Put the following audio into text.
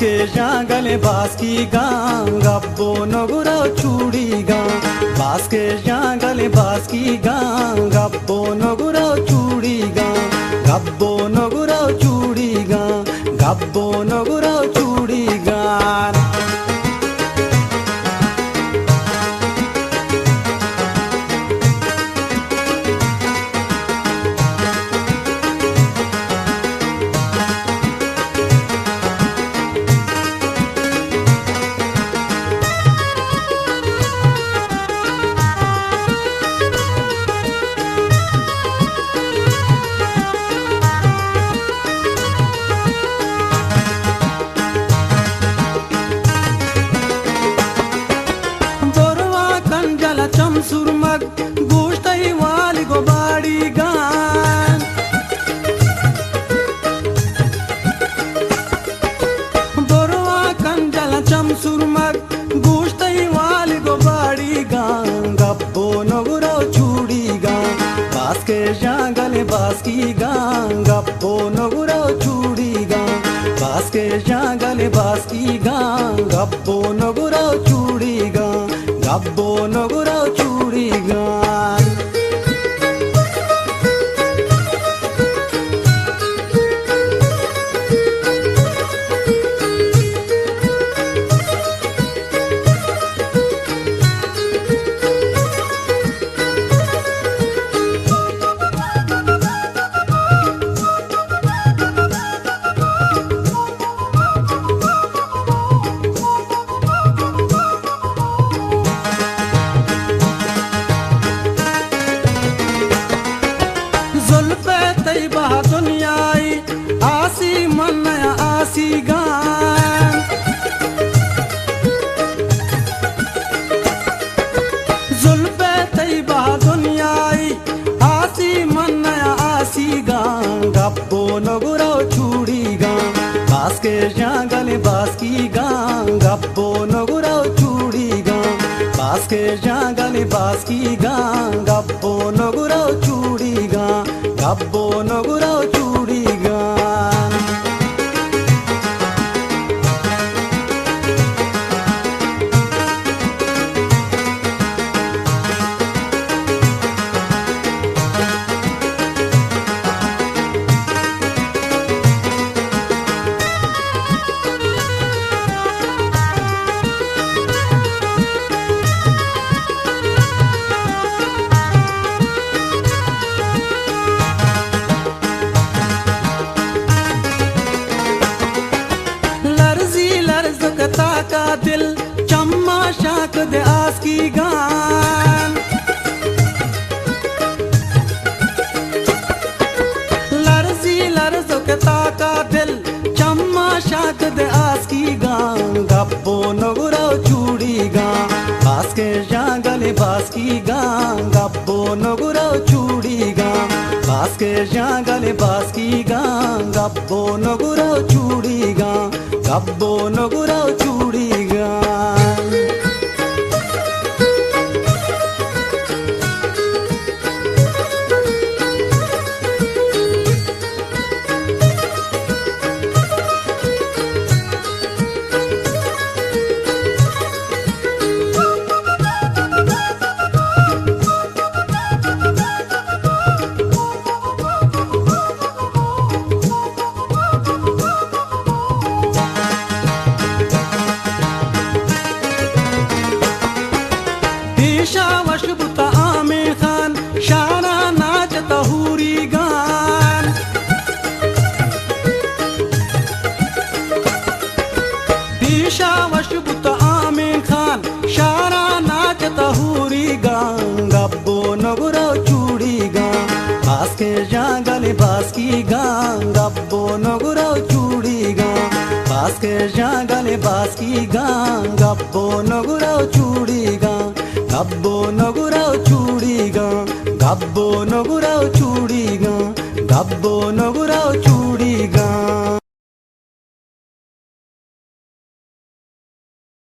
ಬಾಸ್ಕೆ ಜಾಗಲೆ ಬಾಸ್ಕೀಗ ಗಬ್ಬೋ ನಗುರ ಚೂಡಿಗ ಬಾಸ್ಕೆ ಜಾಗಲೆ ಬಾಸ್ಕೀಗ ಗಬ್ಬೋ ನಗುರ ಚೂಡಿಗ ಗಬ್ಬೋ ನಗುರ ಚೂಡಿಗ ಗಬ್ಬೋ ನಗುರ ಚೂಡಿಗ सुरमग गोश्तई वाली गो बाड़ी गान बोरवा कंजल चम सुरमग गोश्तई वाली गो बाड़ी गान गब्बो नगुरा चूड़ी गान बास्के जागले बास्की गान गब्बो नगुरा चूड़ी गान बास्के जागले बास्की गान गब्बो नगुरा चूड़ी गान गब्बो नगुरा चूड़ी गान दुनियाई आसी मन आसी गान जुल्फे तैबा दुनियाई आसी मन आसी गान गब्बो नगुरा चूड़ी गान बास्के जागले बास्की गान गब्बो नगुरा चूड़ी गान बास्के जागले बास्की गान गब्बो नगुरा चूड़ी गान गब्बो नगुरा चूड़ी गान का दिल चम्मा शाक दे आस की गान लरजी लरजुकता का दिल चम्मा शाक दे आस की गान गब्बो नगुरा चूड़ी गान बास्के जागले बास्की गान गब्बो नगुरा चूड़ी गान बास्के जागले बास्की गान गब्बो नगुरा चूड़ी गान गब्बो नगुरा चूड़ी गान वशबुता आमिर खान शाना नाच तहूरी गान दिशा वशबुता आमिर खान शाना नाच तहूरी गान गब्बो नगुरा चूड़ी गान बास्के जागले बास्की गान गब्बो नगुरा चूड़ी गान बास्के जागले बास्की गान गब्बो नगुरा चूड़ी गान गब्बो नगुरा चूड़ी गान गब्बो नगुरा